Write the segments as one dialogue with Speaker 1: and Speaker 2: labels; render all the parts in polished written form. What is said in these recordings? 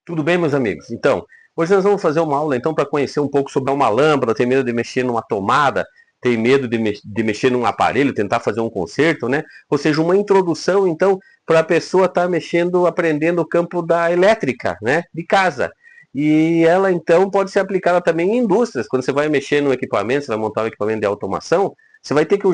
Speaker 1: Tudo bem, meus amigos? Então, hoje nós vamos fazer uma aula então para conhecer um pouco sobre uma lâmpada, tem medo de mexer numa tomada, tem medo de mexer num aparelho, tentar fazer um conserto, né? Ou seja, uma introdução então para a pessoa estar mexendo, aprendendo o campo da elétrica, né? De casa. E ela então pode ser aplicada também em indústrias. Quando você vai mexer no equipamento, você vai montar um equipamento de automação, você vai ter que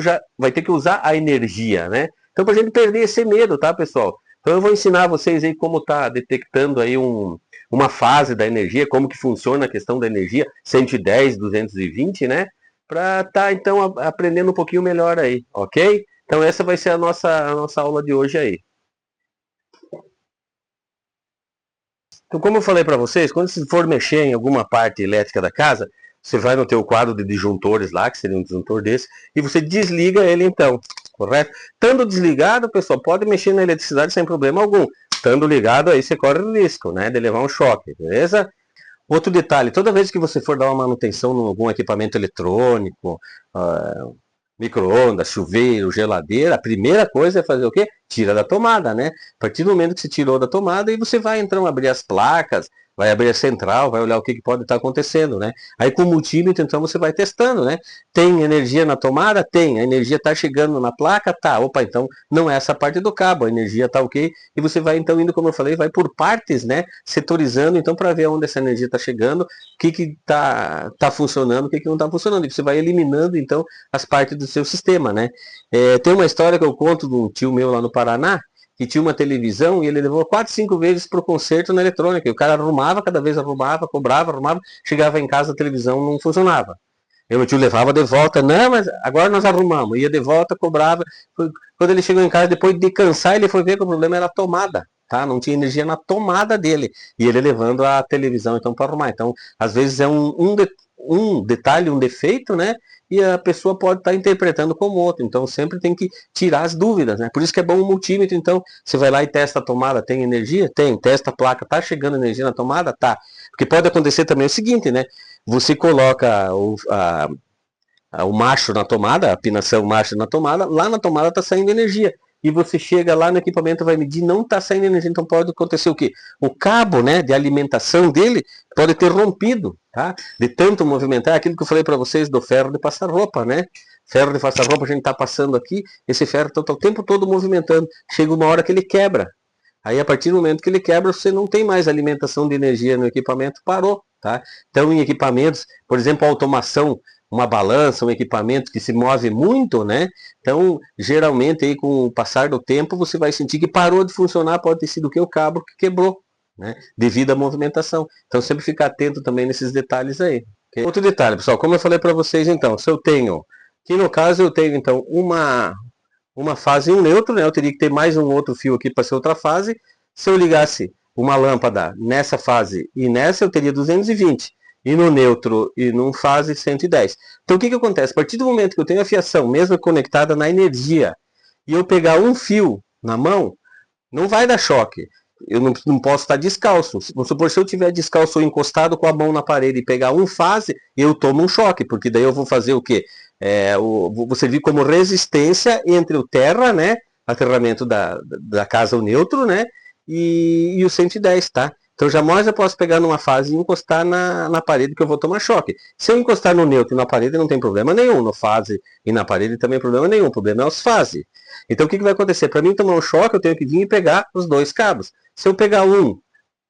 Speaker 1: usar a energia, né? Então, para a gente perder esse medo, tá, pessoal? Então eu vou ensinar vocês aí como tá detectando aí uma fase da energia, como que funciona a questão da energia, 110, 220, né? Para estar, então, aprendendo um pouquinho melhor aí, ok? Então essa vai ser a nossa aula de hoje aí. Então, como eu falei para vocês, quando você for mexer em alguma parte elétrica da casa, você vai no teu quadro de disjuntores lá, que seria um disjuntor desse, e você desliga ele então, correto? Estando desligado, pessoal, pode mexer na eletricidade sem problema algum. Estando ligado, aí você corre o risco, né, de levar um choque, beleza? Outro detalhe, toda vez que você for dar uma manutenção em algum equipamento eletrônico, micro-ondas, chuveiro, geladeira, a primeira coisa é fazer o quê? Tira da tomada, né? A partir do momento que você tirou da tomada, aí você vai então abrir as placas, vai abrir a central, vai olhar o que pode estar acontecendo, né? Aí com o multímetro, então, você vai testando, né? Tem energia na tomada? Tem. A energia está chegando na placa? Tá. Opa, então não é essa parte do cabo, a energia está ok. E você vai então indo, como eu falei, vai por partes, né? Setorizando, então, para ver onde essa energia está chegando, o que tá funcionando, o que não está funcionando. E você vai eliminando, então, as partes do seu sistema, né? Tem uma história que eu conto de um tio meu lá no Paraná, que tinha uma televisão e ele levou 4, 5 vezes para o conserto na eletrônica. E o cara arrumava, cada vez arrumava, cobrava, arrumava, chegava em casa a televisão não funcionava. E meu tio levava de volta, não, mas agora nós arrumamos. Ia de volta, cobrava. Quando ele chegou em casa, depois de cansar, ele foi ver que o problema era a tomada. Tá? Não tinha energia na tomada dele. E ele levando a televisão então para arrumar. Então, às vezes é um detalhe, um defeito, né? E a pessoa pode estar interpretando como outro. Então sempre tem que tirar as dúvidas, né? Por isso que é bom o multímetro. Então você vai lá e testa a tomada, tem energia? Tem. Testa a placa, tá chegando energia na tomada? Tá. Porque pode acontecer também o seguinte, né? Você coloca o macho na tomada, a pinação macho na tomada, lá na tomada está saindo energia. E você chega lá no equipamento, vai medir, não está saindo energia, então pode acontecer o quê? O cabo, né, de alimentação dele pode ter rompido, tá? De tanto movimentar, aquilo que eu falei para vocês do ferro de passar roupa, né? Ferro de passar roupa, a gente está passando aqui, esse ferro está o tempo todo movimentando, chega uma hora que ele quebra. Aí a partir do momento que ele quebra, você não tem mais alimentação de energia no equipamento, parou, tá? Então em equipamentos, por exemplo, a automação, uma balança, um equipamento que se move muito, né? Então, geralmente, aí, com o passar do tempo, você vai sentir que parou de funcionar, pode ter sido o que? O cabo que quebrou, né? Devido à movimentação. Então, sempre ficar atento também nesses detalhes aí. Okay? Outro detalhe, pessoal, como eu falei para vocês, então, se eu tenho, aqui no caso eu tenho, então, uma fase e um neutro, né? Eu teria que ter mais um outro fio aqui para ser outra fase. Se eu ligasse uma lâmpada nessa fase e nessa, eu teria 220. E no neutro e num fase 110. Então o que acontece? A partir do momento que eu tenho a fiação, mesmo conectada na energia, e eu pegar um fio na mão, não vai dar choque. Eu não posso estar descalço. Vamos supor, se eu estiver descalço ou encostado com a mão na parede e pegar um fase, eu tomo um choque, porque daí eu vou fazer o quê? Vou servir como resistência entre o terra, né? Aterramento da casa, o neutro, né? E o 110, tá? Então jamais eu posso pegar numa fase e encostar na parede que eu vou tomar choque. Se eu encostar no neutro e na parede não tem problema nenhum. No fase e na parede também problema nenhum. O problema é os fases. Então o que vai acontecer? Para mim tomar um choque eu tenho que vir e pegar os dois cabos. Se eu pegar um,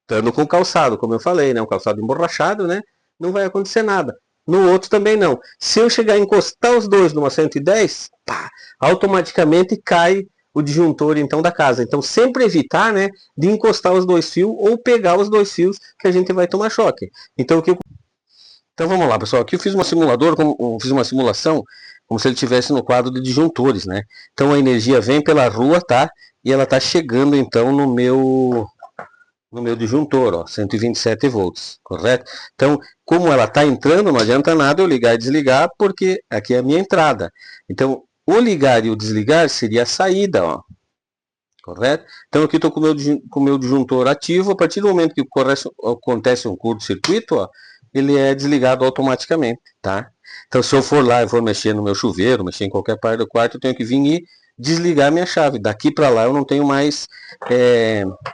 Speaker 1: estando com calçado, como eu falei, né? Um calçado emborrachado, né? Não vai acontecer nada. No outro também não. Se eu chegar a encostar os dois numa 110, pá, automaticamente cai o disjuntor então da casa. Então sempre evitar, né, de encostar os dois fios ou pegar os dois fios que a gente vai tomar choque. Então então vamos lá, pessoal. Aqui eu fiz fiz uma simulação como se ele estivesse no quadro de disjuntores, né? Então a energia vem pela rua, tá? E ela tá chegando então no meu disjuntor, ó, 127 volts, correto? Então, como ela está entrando, não adianta nada eu ligar e desligar, porque aqui é a minha entrada. Então, o ligar e o desligar seria a saída, ó, correto? Então, aqui estou com o meu disjuntor ativo, a partir do momento que acontece um curto-circuito, ó, ele é desligado automaticamente, tá? Então, se eu for lá e for mexer no meu chuveiro, mexer em qualquer parte do quarto, eu tenho que vir e desligar minha chave. Daqui para lá eu não tenho mais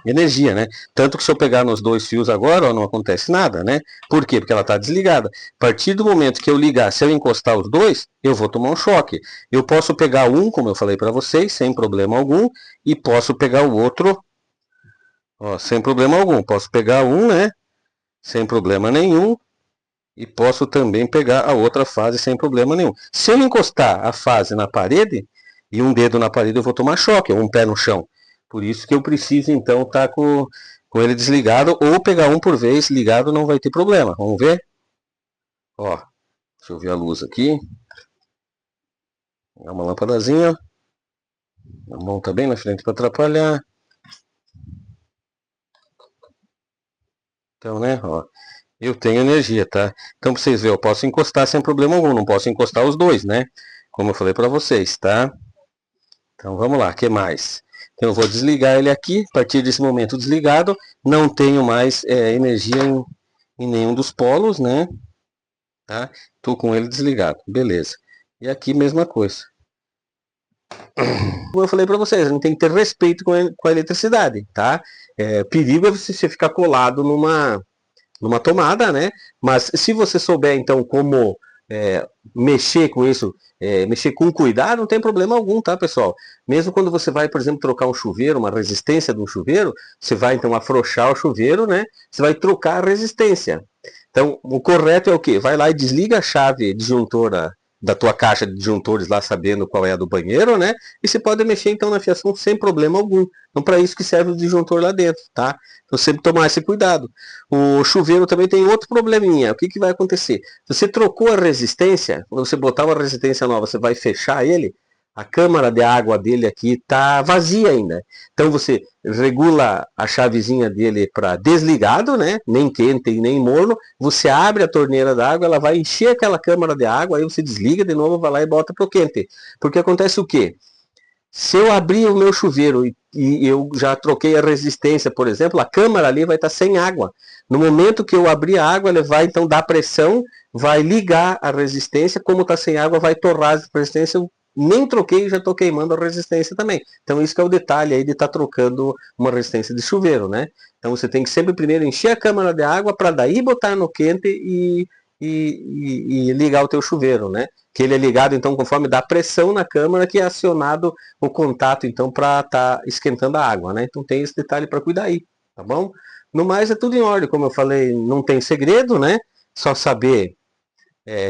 Speaker 1: energia, né? Tanto que se eu pegar nos dois fios agora, ó, não acontece nada, né? Por quê? Porque ela está desligada. A partir do momento que eu ligar, se eu encostar os dois, eu vou tomar um choque. Eu posso pegar um, como eu falei para vocês, sem problema algum, e posso pegar o outro, ó, sem problema algum. Posso pegar um, né? Sem problema nenhum. E posso também pegar a outra fase sem problema nenhum. Se eu encostar a fase na parede, e um dedo na parede, eu vou tomar choque, ou um pé no chão. Por isso que eu preciso, então, estar com ele desligado, ou pegar um por vez, ligado, não vai ter problema. Vamos ver? Ó, deixa eu ver a luz aqui. É uma lâmpadazinha. A mão tá bem na frente para atrapalhar. Então, né, ó. Eu tenho energia, tá? Então, pra vocês verem, eu posso encostar sem problema algum. Não posso encostar os dois, né? Como eu falei para vocês, tá? Então, vamos lá. O que mais? Então, eu vou desligar ele aqui. A partir desse momento desligado, não tenho mais energia em nenhum dos polos, né? Tá? Tô com ele desligado. Beleza. E aqui, mesma coisa. Como eu falei para vocês, a gente tem que ter respeito com a eletricidade, tá? Perigo é você ficar colado numa tomada, né? Mas se você souber, então, como mexer com isso, mexer com cuidado, não tem problema algum, tá, pessoal? Mesmo quando você vai, por exemplo, trocar um chuveiro, uma resistência de um chuveiro, você vai, então, afrouxar o chuveiro, né? Você vai trocar a resistência. Então, o correto é o quê? Vai lá e desliga a chave disjuntora da tua caixa de disjuntores lá, sabendo qual é a do banheiro, né? E você pode mexer, então, na fiação sem problema algum. Então, para isso que serve o disjuntor lá dentro, tá? Então, sempre tomar esse cuidado. O chuveiro também tem outro probleminha. O que vai acontecer? Se você trocou a resistência, quando você botar uma resistência nova, você vai fechar ele, a câmara de água dele aqui está vazia ainda. Então você regula a chavezinha dele para desligado, né? Nem quente e nem morno. Você abre a torneira da água, ela vai encher aquela câmara de água, aí você desliga de novo, vai lá e bota para o quente. Porque acontece o quê? Se eu abrir o meu chuveiro e eu já troquei a resistência, por exemplo, a câmara ali vai estar sem água. No momento que eu abrir a água, ele vai então dar pressão, vai ligar a resistência, como está sem água, vai torrar a resistência. Eu nem troquei, já estou queimando a resistência também. Então isso que é o detalhe aí de estar trocando uma resistência de chuveiro, né? Então você tem que sempre primeiro encher a câmara de água para daí botar no quente e ligar o teu chuveiro, né? Que ele é ligado, então, conforme dá pressão na câmara, que é acionado o contato, então, para estar esquentando a água, né? Então tem esse detalhe para cuidar aí, tá bom? No mais, é tudo em ordem, como eu falei, não tem segredo, né? Só saber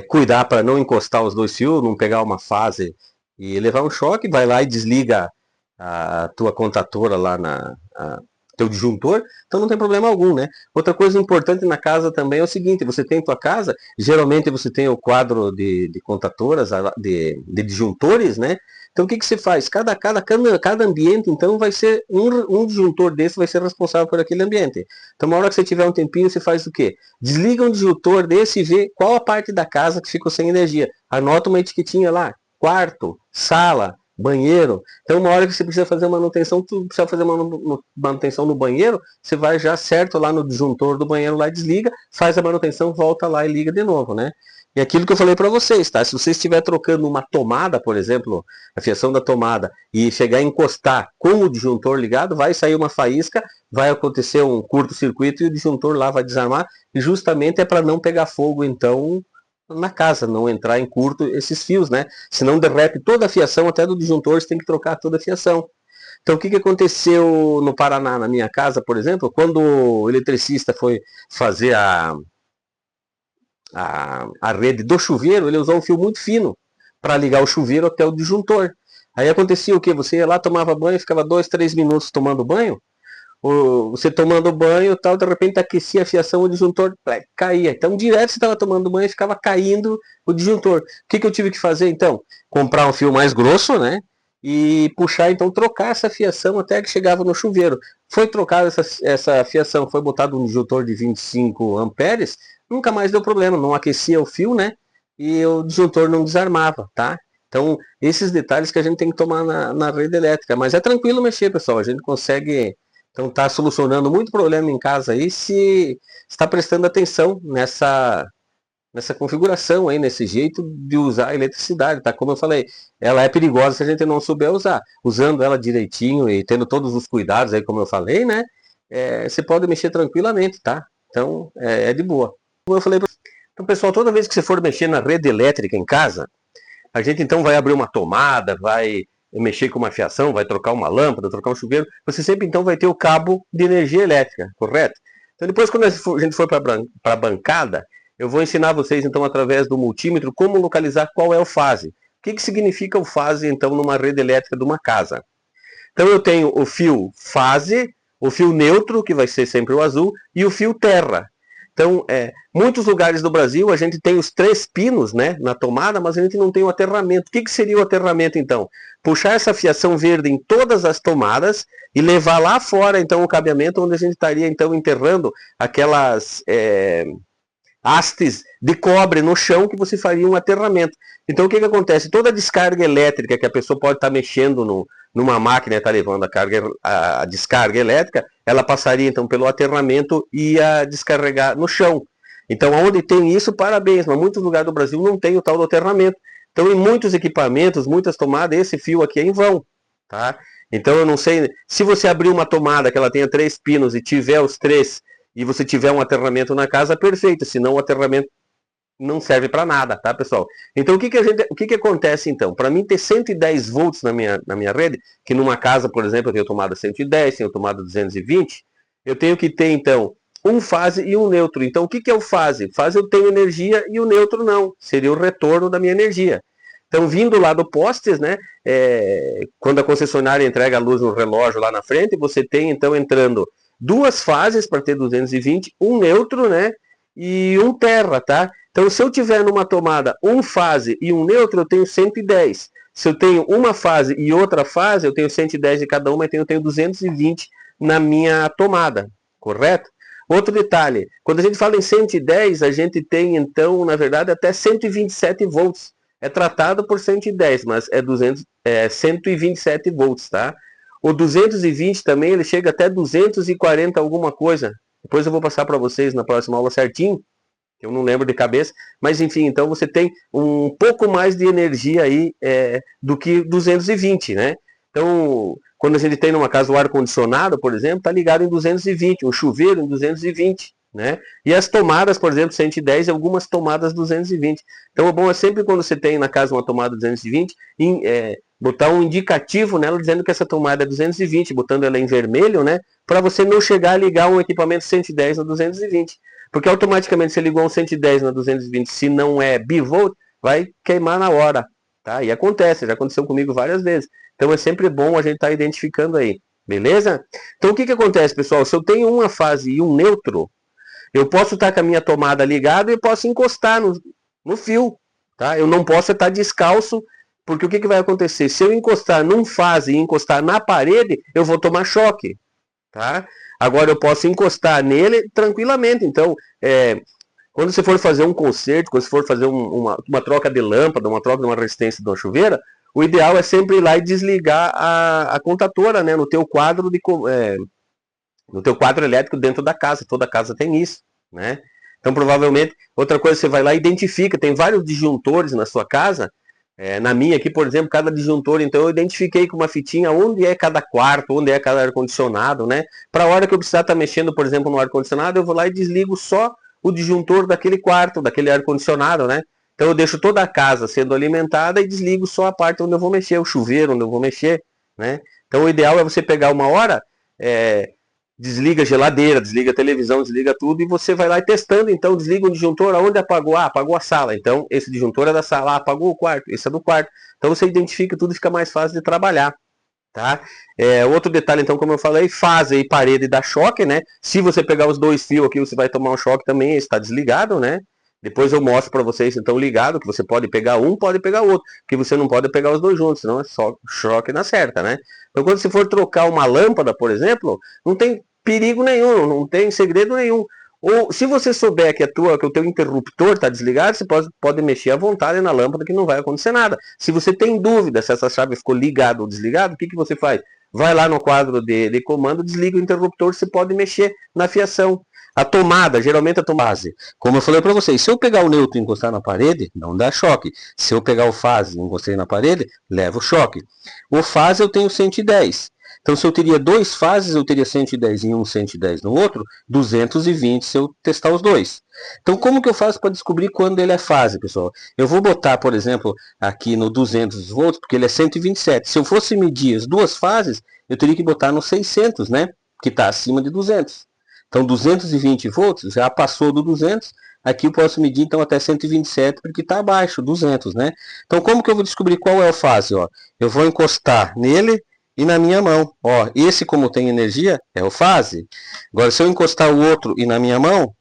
Speaker 1: cuidar para não encostar os dois fios, não pegar uma fase e levar um choque, vai lá e desliga a tua contatora lá teu disjuntor, então não tem problema algum, né? Outra coisa importante na casa também é o seguinte, você tem tua casa, geralmente você tem o quadro de contatoras, de disjuntores, né? Então o que você faz? Cada ambiente, então, vai ser um disjuntor desse vai ser responsável por aquele ambiente. Então, uma hora que você tiver um tempinho, você faz o quê? Desliga um disjuntor desse e vê qual a parte da casa que ficou sem energia. Anota uma etiquetinha lá, quarto, sala, banheiro. Então, uma hora que você precisa fazer manutenção, tu precisa fazer manutenção no banheiro, você vai já certo lá no disjuntor do banheiro, lá desliga, faz a manutenção, volta lá e liga de novo, né? E aquilo que eu falei para vocês, tá? Se você estiver trocando uma tomada, por exemplo, a fiação da tomada, e chegar a encostar com o disjuntor ligado, vai sair uma faísca, vai acontecer um curto-circuito e o disjuntor lá vai desarmar, e justamente é para não pegar fogo, então, na casa, não entrar em curto esses fios, né? Senão derrete toda a fiação, até do disjuntor, você tem que trocar toda a fiação. Então, o que aconteceu no Paraná, na minha casa, por exemplo, quando o eletricista foi fazer a rede do chuveiro, ele usou um fio muito fino para ligar o chuveiro até o disjuntor. Aí acontecia o que? Você ia lá, tomava banho, ficava 2, 3 minutos tomando banho, você tomando banho, tal, de repente aquecia a fiação, o disjuntor caía. Então, direto você estava tomando banho e ficava caindo o disjuntor. O que eu tive que fazer, então? Comprar um fio mais grosso, né? E puxar, então, trocar essa fiação até que chegava no chuveiro. Foi trocada essa fiação, foi botado um disjuntor de 25 amperes, nunca mais deu problema, não aquecia o fio, né? E o disjuntor não desarmava, tá? Então, esses detalhes que a gente tem que tomar na rede elétrica. Mas é tranquilo mexer, pessoal. A gente consegue, então, tá solucionando muito problema em casa aí se está prestando atenção nessa configuração aí, nesse jeito de usar a eletricidade, tá? Como eu falei, ela é perigosa se a gente não souber usar. Usando ela direitinho e tendo todos os cuidados aí, como eu falei, né? Você pode mexer tranquilamente, tá? Então, é de boa. Como eu falei, então, pessoal, toda vez que você for mexer na rede elétrica em casa, a gente então vai abrir uma tomada, vai mexer com uma fiação, vai trocar uma lâmpada, trocar um chuveiro, você sempre então vai ter o cabo de energia elétrica, correto? Então depois quando a gente for para a bancada, eu vou ensinar vocês então através do multímetro como localizar qual é o fase. O que significa o fase então numa rede elétrica de uma casa? Então eu tenho o fio fase, o fio neutro, que vai ser sempre o azul, e o fio terra. Então, muitos lugares do Brasil a gente tem os 3 pinos, né, na tomada, mas a gente não tem o aterramento. O que seria o aterramento, então? Puxar essa fiação verde em todas as tomadas e levar lá fora, então, o cabeamento, onde a gente estaria, então, enterrando aquelas hastes de cobre no chão que você faria um aterramento. Então, o que acontece? Toda a descarga elétrica que a pessoa pode estar mexendo numa máquina e está levando a descarga elétrica, ela passaria então pelo aterramento e ia descarregar no chão. Então, onde tem isso, parabéns, mas muitos lugares do Brasil não tem o tal do aterramento. Então, em muitos equipamentos, muitas tomadas, esse fio aqui é em vão, tá? Então, eu não sei, se você abrir uma tomada que ela tenha 3 pinos e tiver os 3 e você tiver um aterramento na casa, perfeito, senão o aterramento não serve para nada, tá, pessoal? Então, o que acontece, então? Para mim ter 110 volts na minha rede, que numa casa, por exemplo, eu tenho tomada 110, tenho tomada 220, eu tenho que ter, então, um fase e um neutro. Então, o que é o fase? Fase eu tenho energia e o neutro não. Seria o retorno da minha energia. Então, vindo lá do postes, né, quando a concessionária entrega a luz no relógio lá na frente, você tem, então, entrando 2 fases para ter 220, um neutro, né, e um terra, tá? Então, se eu tiver numa tomada um fase e um neutro, eu tenho 110. Se eu tenho uma fase e outra fase, eu tenho 110 de cada uma, então eu tenho 220 na minha tomada, correto? Outro detalhe, quando a gente fala em 110, a gente tem, então, na verdade, até 127 volts. É tratado por 110, mas é 127 volts, tá? O 220 também, ele chega até 240 alguma coisa. Depois eu vou passar para vocês na próxima aula certinho, que eu não lembro de cabeça, mas enfim, então você tem um pouco mais de energia aí do que 220, né? Então, quando a gente tem numa casa o ar-condicionado, por exemplo, está ligado em 220, um chuveiro em 220, né? E as tomadas, por exemplo, 110 e algumas tomadas 220. Então, o bom é sempre quando você tem na casa uma tomada 220, botar um indicativo nela dizendo que essa tomada é 220, botando ela em vermelho, né? Para você não chegar a ligar um equipamento 110 a 220. Porque automaticamente você ligou um 110 na 220, se não é bivolt, vai queimar na hora, tá? E acontece, já aconteceu comigo várias vezes. Então é sempre bom a gente estar identificando aí, beleza? Então o que acontece, pessoal? Se eu tenho uma fase e um neutro, eu posso estar com a minha tomada ligada e posso encostar no fio, tá? Eu não posso estar descalço, porque o que vai acontecer? Se eu encostar num fase e encostar na parede, eu vou tomar choque, tá? Agora eu posso encostar nele tranquilamente. Então, quando você for fazer um conserto, quando você for fazer uma troca de lâmpada, uma troca de uma resistência de uma chuveira, o ideal é sempre ir lá e desligar a contatora, né, no teu quadro no teu quadro elétrico dentro da casa. Toda casa tem isso, né? Então, provavelmente, outra coisa, você vai lá e identifica, tem vários disjuntores na sua casa. Na minha aqui, por exemplo, cada disjuntor, então eu identifiquei com uma fitinha onde é cada quarto, onde é cada ar-condicionado, né? Para a hora que eu precisar estar mexendo, por exemplo, no ar-condicionado, eu vou lá e desligo só o disjuntor daquele quarto, daquele ar-condicionado, né? Então eu deixo toda a casa sendo alimentada e desligo só a parte onde eu vou mexer, o chuveiro onde eu vou mexer, né? Então o ideal é você pegar uma hora, desliga a geladeira, desliga a televisão, desliga tudo e você vai lá e testando, então desliga o disjuntor, aonde apagou? Ah, apagou a sala, então esse disjuntor é da sala, apagou o quarto, esse é do quarto, então você identifica tudo e fica mais fácil de trabalhar, tá? Outro detalhe, então, como eu falei, fase e parede dá choque, né? Se você pegar os 2 fios aqui, você vai tomar um choque também, está desligado, né? Depois eu mostro para vocês, então, ligado, que você pode pegar um, pode pegar o outro, que você não pode pegar os 2 juntos, senão é só choque na certa, né? Então, quando você for trocar uma lâmpada, por exemplo, não tem perigo nenhum, não tem segredo nenhum. Ou se você souber que o teu interruptor está desligado, você pode mexer à vontade na lâmpada que não vai acontecer nada. Se você tem dúvida se essa chave ficou ligada ou desligada, o que você faz? Vai lá no quadro de comando, desliga o interruptor, você pode mexer na fiação. A tomada, geralmente a tomada, como eu falei para vocês, se eu pegar o neutro e encostar na parede, não dá choque. Se eu pegar o fase e encostei na parede, leva o choque. O fase eu tenho 110. Então, se eu teria dois fases, eu teria 110 em um, 110 no outro, 220 se eu testar os dois. Então, como que eu faço para descobrir quando ele é fase, pessoal? Eu vou botar, por exemplo, aqui no 200 volts, porque ele é 127. Se eu fosse medir as duas fases, eu teria que botar no 600, né? Que está acima de 200. Então, 220 volts já passou do 200. Aqui eu posso medir, então, até 127, porque está abaixo, 200, né? Então, como que eu vou descobrir qual é a fase? Ó? Eu vou encostar nele e na minha mão. Ó, esse, como tem energia, é o fase. Agora, se eu encostar o outro e na minha mão,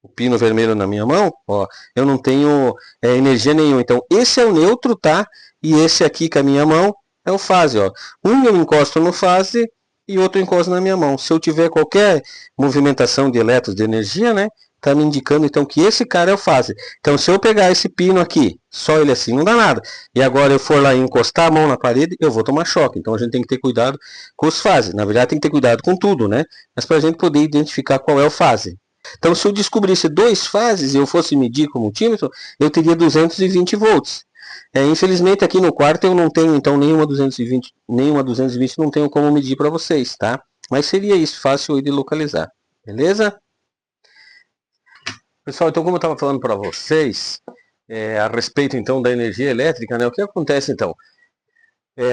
Speaker 1: o pino vermelho na minha mão, ó, eu não tenho energia nenhuma. Então, esse é o neutro, tá? E esse aqui com a minha mão é o fase, ó. Um eu encosto no fase e outro eu encosto na minha mão. Se eu tiver qualquer movimentação de elétrons de energia, né? Tá me indicando então que esse cara é o fase. Então, se eu pegar esse pino aqui, só ele assim, não dá nada. E agora eu for lá e encostar a mão na parede, eu vou tomar choque. Então, a gente tem que ter cuidado com os fases. Na verdade, tem que ter cuidado com tudo, né? Mas para a gente poder identificar qual é o fase. Então, se eu descobrisse dois fases e eu fosse medir com multímetro, eu teria 220 volts. Infelizmente, aqui no quarto eu não tenho, então, nenhuma 220 não tenho como medir para vocês, tá? Mas seria isso, fácil de localizar. Beleza? Pessoal, então, como eu estava falando para vocês, a respeito, então, da energia elétrica, né? O que acontece, então?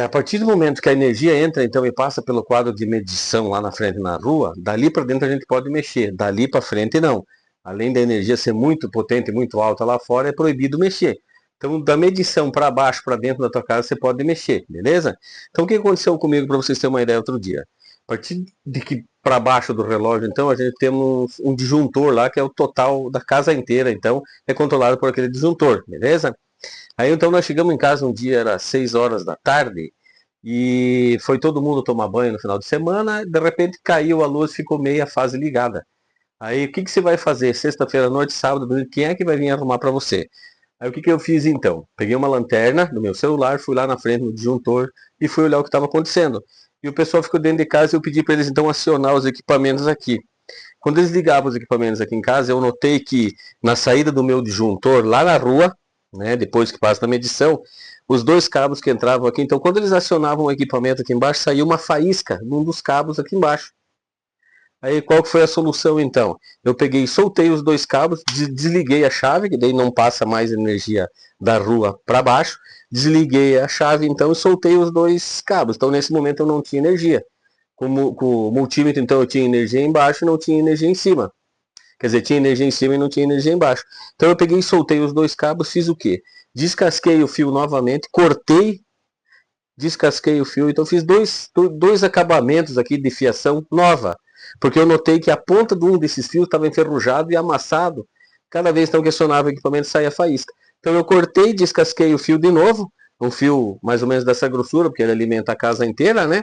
Speaker 1: A partir do momento que a energia entra, então, e passa pelo quadro de medição lá na frente na rua, dali para dentro a gente pode mexer, dali para frente não. Além da energia ser muito potente, muito alta lá fora, é proibido mexer. Então, da medição para baixo, para dentro da tua casa, você pode mexer, beleza? Então, o que aconteceu comigo, para vocês terem uma ideia, outro dia? A partir de que para baixo do relógio, então, a gente tem um disjuntor lá, que é o total da casa inteira, então, é controlado por aquele disjuntor, beleza? Aí, então, nós chegamos em casa um dia, era 6 horas da tarde, e foi todo mundo tomar banho no final de semana, de repente caiu a luz, ficou meia fase ligada. Aí, o que você vai fazer? Sexta-feira à noite, sábado, domingo, quem é que vai vir arrumar para você? Aí, o que eu fiz então? Peguei uma lanterna do meu celular, fui lá na frente no disjuntor e fui olhar o que estava acontecendo. E o pessoal ficou dentro de casa e eu pedi para eles então acionar os equipamentos aqui. Quando eles ligavam os equipamentos aqui em casa, eu notei que na saída do meu disjuntor, lá na rua, né, depois que passa na medição, os dois cabos que entravam aqui, então quando eles acionavam o equipamento aqui embaixo, saía uma faísca num dos cabos aqui embaixo. Aí qual que foi a solução então? Eu peguei, soltei os dois cabos, desliguei a chave, que daí não passa mais energia da rua para baixo, desliguei a chave então e soltei os dois cabos. Então nesse momento eu não tinha energia. Com o multímetro então eu tinha energia embaixo e não tinha energia em cima. Quer dizer, tinha energia em cima e não tinha energia embaixo. Então eu peguei e soltei os dois cabos, fiz o quê? Descasquei o fio novamente, cortei, descasquei o fio, então fiz dois acabamentos aqui de fiação nova. Porque eu notei que a ponta de um desses fios estava enferrujado e amassado. Cada vez que questionava o equipamento saía faísca. Então eu cortei, descasquei o fio de novo, um fio mais ou menos dessa grossura, porque ele alimenta a casa inteira, né?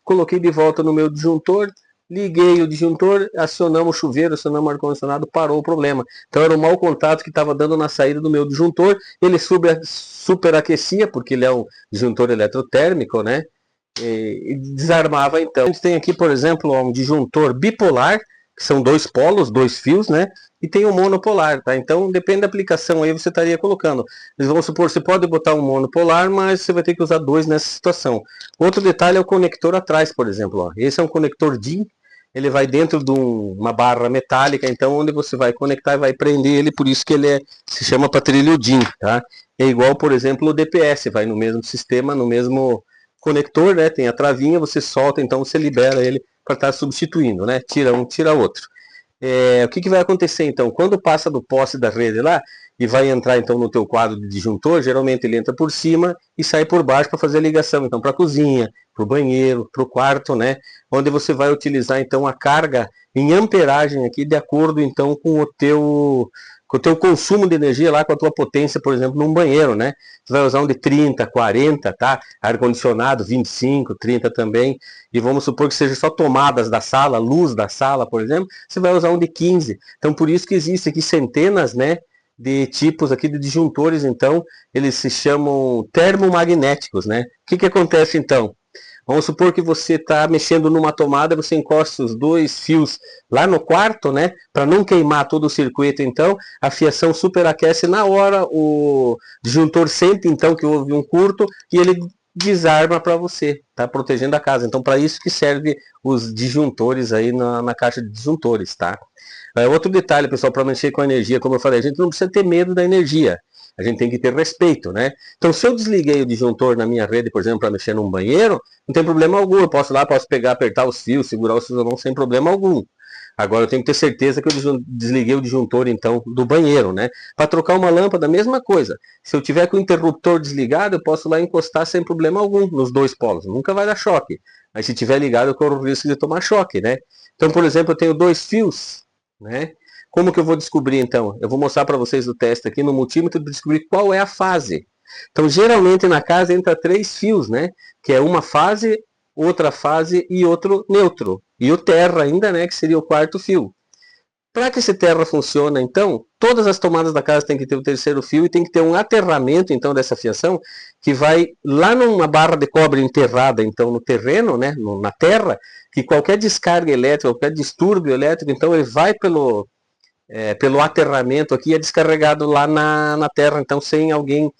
Speaker 1: Coloquei de volta no meu disjuntor, liguei o disjuntor, acionamos o chuveiro, acionamos o ar-condicionado, parou o problema. Então era um mau contato que estava dando na saída do meu disjuntor, ele superaquecia, porque ele é um disjuntor eletrotérmico, né? E desarmava então. A gente tem aqui, por exemplo, um disjuntor bipolar, que são dois polos, dois fios, né? E tem um monopolar, tá? Então, depende da aplicação aí, você estaria colocando. Vamos supor, você pode botar um monopolar, mas você vai ter que usar dois nessa situação. Outro detalhe é o conector atrás, por exemplo. Ó. Esse é um conector DIN, ele vai dentro de uma barra metálica, então onde você vai conectar e vai prender ele, por isso que ele se chama patrilho DIN, tá? É igual, por exemplo, o DPS, vai no mesmo sistema, no mesmo conector, né? Tem a travinha, você solta, então você libera ele para estar substituindo, né? Tira um, tira outro. O que vai acontecer então? Quando passa do poste da rede lá e vai entrar então no teu quadro de disjuntor, geralmente ele entra por cima e sai por baixo para fazer a ligação, então para a cozinha, para o banheiro, para o quarto, né? Onde você vai utilizar então a carga em amperagem aqui de acordo então com o teu consumo de energia lá, com a tua potência, por exemplo, num banheiro, né? Você vai usar um de 30, 40, tá? Ar-condicionado, 25, 30 também. E vamos supor que seja só tomadas da sala, luz da sala, por exemplo, você vai usar um de 15. Então, por isso que existe aqui centenas, né? De tipos aqui de disjuntores, então, eles se chamam termomagnéticos, né? O que acontece, então? Vamos supor que você está mexendo numa tomada, você encosta os dois fios lá no quarto, né? Para não queimar todo o circuito, então, a fiação superaquece na hora, o disjuntor sente então que houve um curto e ele desarma para você, tá protegendo a casa. Então, para isso que serve os disjuntores aí na caixa de disjuntores, tá? Outro detalhe, pessoal, para mexer com a energia, como eu falei, a gente não precisa ter medo da energia. A gente tem que ter respeito, né? Então, se eu desliguei o disjuntor na minha rede, por exemplo, para mexer num banheiro, não tem problema algum. Eu posso ir lá, posso pegar, apertar os fios, segurar os fios sem problema algum. Agora, eu tenho que ter certeza que eu desliguei o disjuntor, então, do banheiro, né? Para trocar uma lâmpada, a mesma coisa. Se eu tiver com o interruptor desligado, eu posso lá encostar sem problema algum nos dois polos. Nunca vai dar choque. Mas se tiver ligado, eu corro o risco de tomar choque, né? Então, por exemplo, eu tenho dois fios, né? Como que eu vou descobrir, então? Eu vou mostrar para vocês o teste aqui no multímetro para descobrir qual é a fase. Então, geralmente na casa entra 3 fios, né? Que é uma fase, outra fase e outro neutro. E o terra ainda, né? Que seria o quarto fio. Para que esse terra funcione, então, todas as tomadas da casa tem que ter o terceiro fio e tem que ter um aterramento, então, dessa fiação, que vai lá numa barra de cobre enterrada, então, no terreno, né? Na terra, que qualquer descarga elétrica, qualquer distúrbio elétrico, então, ele vai pelo aterramento aqui, é descarregado lá na terra, então sem alguém,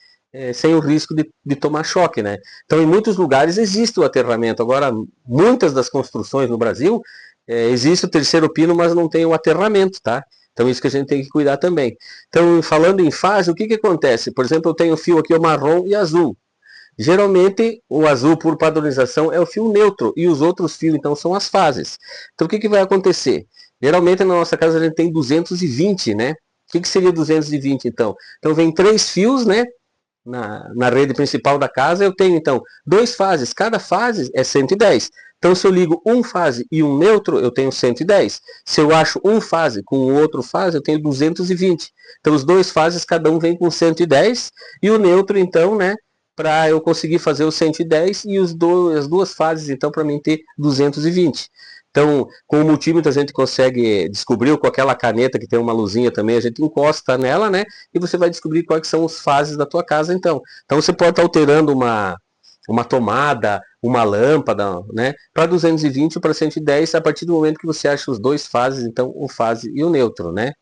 Speaker 1: sem o risco de tomar choque, né? Então em muitos lugares existe o aterramento, agora muitas das construções no Brasil, existe o terceiro pino, mas não tem o aterramento, tá? Então isso que a gente tem que cuidar também. Então falando em fase, o que que acontece? Por exemplo, eu tenho fio aqui, o marrom e azul. Geralmente, o azul, por padronização, é o fio neutro, e os outros fios, então, são as fases. Então, o que vai acontecer? Geralmente, na nossa casa, a gente tem 220, né? O que seria 220, então? Então, vem 3 fios, né? Na rede principal da casa, eu tenho, então, 2 fases. Cada fase é 110. Então, se eu ligo um fase e um neutro, eu tenho 110. Se eu acho um fase com o outro fase, eu tenho 220. Então, os 2 fases, cada um vem com 110. E o neutro, então, né? Para eu conseguir fazer os 110 e as duas fases, então, para mim ter 220. Então, com o multímetro a gente consegue descobrir, com aquela caneta que tem uma luzinha também, a gente encosta nela, né? E você vai descobrir quais são as fases da tua casa, então. Então, você pode estar alterando uma tomada, uma lâmpada, né? Para 220 ou para 110, a partir do momento que você acha os 2 fases, então, o fase e o neutro, né?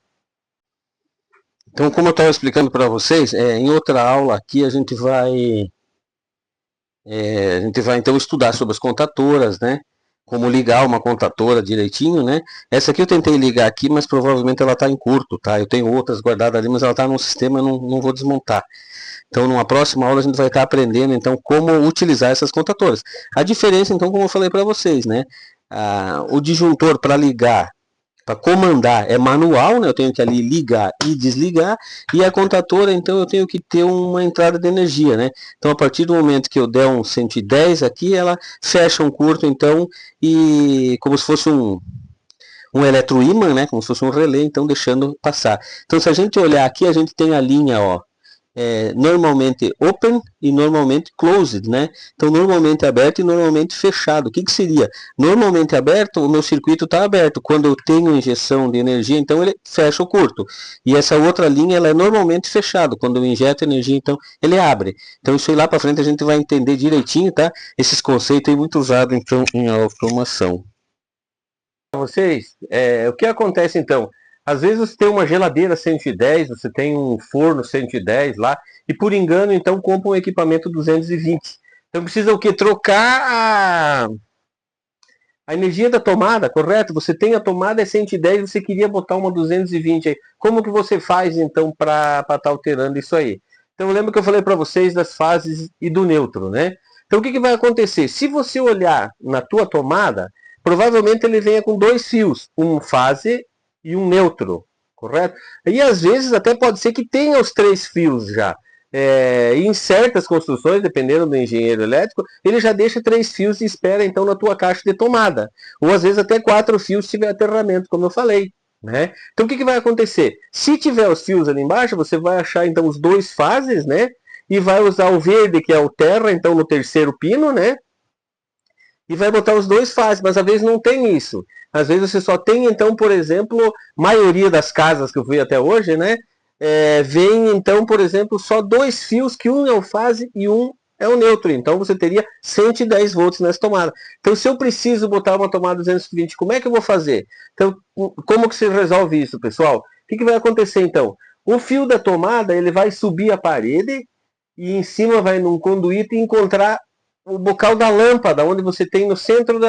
Speaker 1: Então, como eu estava explicando para vocês, em outra aula aqui a gente vai então estudar sobre as contadoras, né? Como ligar uma contadora direitinho, né? Essa aqui eu tentei ligar aqui, mas provavelmente ela está em curto, tá? Eu tenho outras guardadas ali, mas ela está num sistema, eu não vou desmontar. Então, numa próxima aula a gente vai estar aprendendo então como utilizar essas contadoras. A diferença, então, como eu falei para vocês, né? O disjuntor para ligar, para comandar, é manual, né? Eu tenho que ali ligar e desligar, e a contadora, então, eu tenho que ter uma entrada de energia, né? Então, a partir do momento que eu der um 110 aqui, ela fecha um curto, então, e como se fosse um eletroímã, né? Como se fosse um relé, então, deixando passar. Então, se a gente olhar aqui, a gente tem a linha, ó, normalmente open e normalmente closed, né? Então, normalmente aberto e normalmente fechado. O que seria? Normalmente aberto, o meu circuito está aberto. Quando eu tenho injeção de energia, então ele fecha o curto. E essa outra linha, ela é normalmente fechado. Quando eu injeto energia, então ele abre. Então, isso aí lá para frente a gente vai entender direitinho, tá? Esses conceitos aí muito usados, então, em automação. Para vocês, o que acontece, então? Às vezes você tem uma geladeira 110, você tem um forno 110 lá, e por engano, então, compra um equipamento 220. Então precisa o quê? Trocar a energia da tomada, correto? Você tem a tomada é 110, você queria botar uma 220 aí. Como que você faz, então, para estar alterando isso aí? Então, lembra que eu falei para vocês das fases e do neutro, né? Então, o que vai acontecer? Se você olhar na tua tomada, provavelmente ele venha com 2 fios, um fase e um neutro, correto? E às vezes até pode ser que tenha os 3 fios já. Em certas construções, dependendo do engenheiro elétrico, ele já deixa 3 fios e espera então na tua caixa de tomada. Ou às vezes até 4 fios se tiver aterramento, como eu falei. Né? Então o que vai acontecer? Se tiver os fios ali embaixo, você vai achar então os 2 fases, né? E vai usar o verde, que é o terra, então no terceiro pino, né? E vai botar os 2 fases, mas às vezes não tem isso. Às vezes você só tem, então, por exemplo, maioria das casas que eu vi até hoje, né? Vem, então, por exemplo, só 2 fios, que um é o fase e um é o neutro. Então você teria 110 volts nessa tomada. Então se eu preciso botar uma tomada 220, como é que eu vou fazer? Então como que se resolve isso, pessoal? O que vai acontecer então? O fio da tomada ele vai subir a parede e em cima vai num conduíte e encontrar o bocal da lâmpada, onde você tem no centro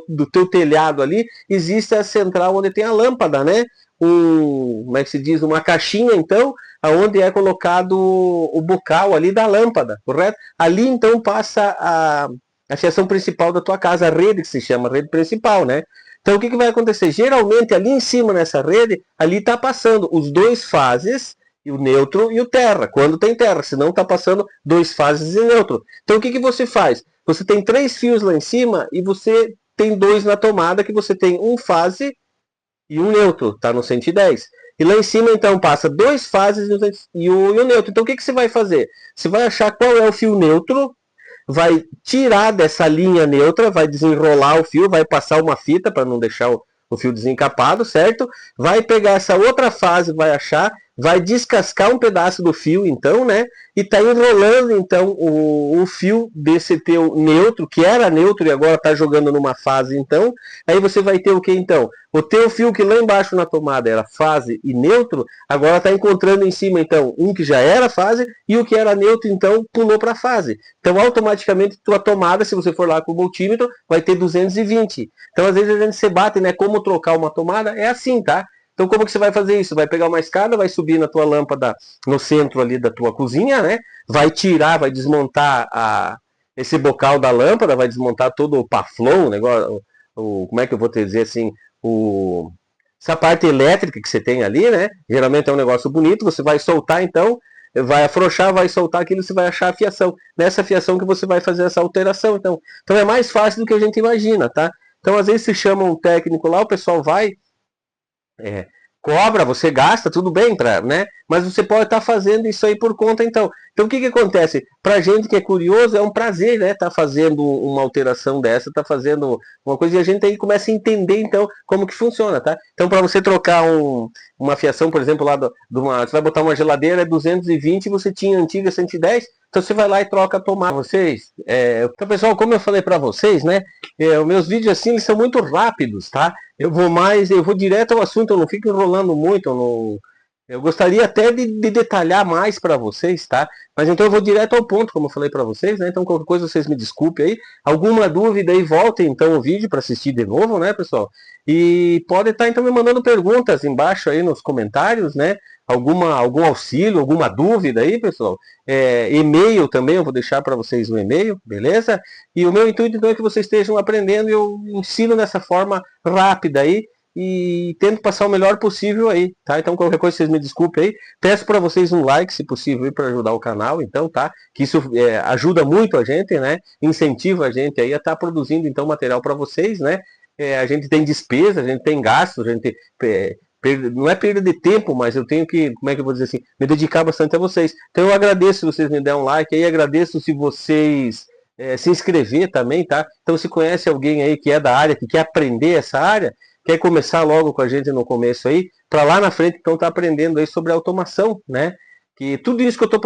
Speaker 1: do teu telhado ali, existe a central onde tem a lâmpada, né? Como é que se diz? Uma caixinha, então, aonde é colocado o bocal ali da lâmpada, correto? Ali, então, passa a fiação principal da tua casa, a rede que se chama, a rede principal, né? Então, o que vai acontecer? Geralmente, ali em cima, nessa rede, ali está passando os dois fases, o neutro e o terra, quando tem terra, senão está passando dois fases e neutro. Então o que você faz? Você tem 3 fios lá em cima e você tem 2 na tomada, que você tem um fase e um neutro, está no 110. E lá em cima então passa 2 fases e o neutro. Então o que você vai fazer? Você vai achar qual é o fio neutro, vai tirar dessa linha neutra, vai desenrolar o fio, vai passar uma fita para não deixar o fio desencapado, certo? Vai pegar essa outra fase, vai achar, vai descascar um pedaço do fio, então, né? E tá enrolando, então, o fio desse teu neutro, que era neutro e agora tá jogando numa fase, então. Aí você vai ter o que, então? O teu fio que lá embaixo na tomada era fase e neutro, agora tá encontrando em cima, então, um que já era fase e o que era neutro, então, pulou para fase. Então, automaticamente, tua tomada, se você for lá com o multímetro, vai ter 220. Então, às vezes a gente se bate, né? Como trocar uma tomada? É assim, tá? Então, como que você vai fazer isso? Vai pegar uma escada, vai subir na tua lâmpada no centro ali da tua cozinha, né? Vai tirar, vai desmontar esse bocal da lâmpada, vai desmontar todo o paflon, o negócio, como é que eu vou te dizer assim, essa parte elétrica que você tem ali, né? Geralmente é um negócio bonito, você vai soltar então, vai afrouxar, vai soltar aquilo, você vai achar a fiação. Nessa fiação que você vai fazer essa alteração. Então é mais fácil do que a gente imagina, tá? Então, às vezes se chama um técnico lá, o pessoal vai, cobra, você gasta, tudo bem, né? Mas você pode estar fazendo isso aí por conta, então. Então, o que acontece? Pra gente que é curioso, é um prazer, né? Tá fazendo uma alteração dessa, tá fazendo uma coisa, e a gente aí começa a entender, então, como que funciona, tá? Então, para você trocar uma fiação, por exemplo, lá você vai botar uma geladeira, é 220, você tinha antiga 110, então você vai lá e troca a tomada. Então, pessoal, como eu falei para vocês, né? Os meus vídeos, assim, eles são muito rápidos, tá? Eu vou direto ao assunto, eu não fico enrolando muito, eu gostaria até de detalhar mais para vocês, tá? Mas então eu vou direto ao ponto, como eu falei para vocês, né? Então qualquer coisa vocês me desculpem aí. Alguma dúvida aí, voltem então o vídeo para assistir de novo, né, pessoal? E pode estar então me mandando perguntas embaixo aí nos comentários, né? Algum auxílio, alguma dúvida aí, pessoal? E-mail também, eu vou deixar para vocês um e-mail, beleza? E o meu intuito então é que vocês estejam aprendendo e eu ensino dessa forma rápida aí e tento passar o melhor possível aí, tá? Então qualquer coisa vocês me desculpem aí. Peço para vocês um like, se possível, para ajudar o canal, então, tá? Que isso ajuda muito a gente, né? Incentiva a gente aí a estar produzindo então material para vocês, né? A gente tem despesa, a gente tem gastos, a gente não é perda de tempo, mas eu tenho que, como é que eu vou dizer assim, me dedicar bastante a vocês. Então eu agradeço se vocês me derem um like aí, agradeço se vocês se inscrever também, tá? Então se conhece alguém aí que é da área, que quer aprender essa área, quer começar logo com a gente no começo aí, para lá na frente então tá aprendendo aí sobre automação, né? Que tudo isso que eu estou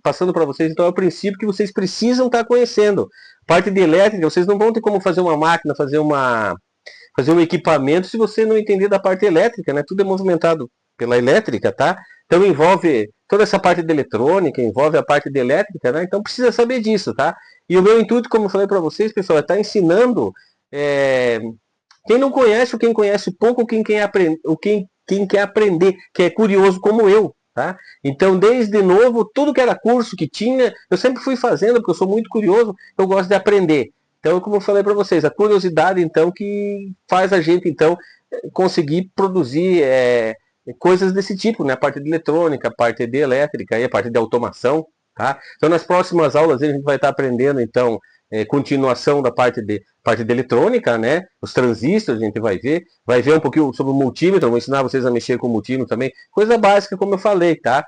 Speaker 1: passando para vocês, então é o princípio que vocês precisam estar conhecendo. Parte de elétrica, vocês não vão ter como fazer uma máquina, fazer um equipamento se você não entender da parte elétrica, né? Tudo é movimentado pela elétrica, tá? Então envolve toda essa parte de eletrônica, envolve a parte de elétrica, né? Então precisa saber disso, tá? E o meu intuito, como eu falei para vocês, pessoal, é estar ensinando quem não conhece, ou quem conhece pouco, quem quer aprender, que é curioso como eu, tá? Então, desde novo, tudo que era curso que tinha, eu sempre fui fazendo, porque eu sou muito curioso, eu gosto de aprender. Então, como eu falei para vocês, a curiosidade, então, que faz a gente, então, conseguir produzir coisas desse tipo, né? A parte de eletrônica, a parte de elétrica, e a parte de automação, tá? Então, nas próximas aulas, a gente vai estar aprendendo, então, continuação da parte de eletrônica, né? Os transistores a gente vai ver um pouquinho sobre o multímetro, vou ensinar vocês a mexer com o multímetro também, coisa básica como eu falei, tá?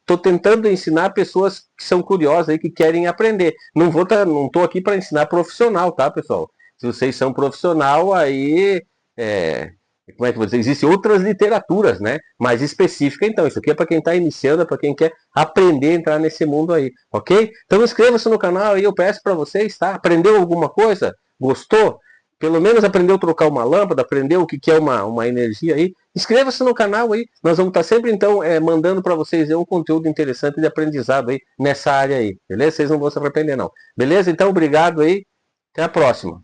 Speaker 1: Estou tentando ensinar pessoas que são curiosas aí, que querem aprender. Não estou aqui para ensinar profissional, tá, pessoal? Se vocês são profissional, aí como é que eu vou dizer? Existem outras literaturas, né? Mais específicas, então. Isso aqui é para quem está iniciando, é para quem quer aprender a entrar nesse mundo aí, ok? Então inscreva-se no canal aí, eu peço para vocês, tá? Aprendeu alguma coisa? Gostou? Pelo menos aprendeu a trocar uma lâmpada, aprendeu o que é uma energia aí. Inscreva-se no canal aí. Nós vamos estar sempre, então, mandando para vocês um conteúdo interessante de aprendizado aí nessa área aí, beleza? Vocês não vão se arrepender, não. Beleza? Então, obrigado aí. Até a próxima.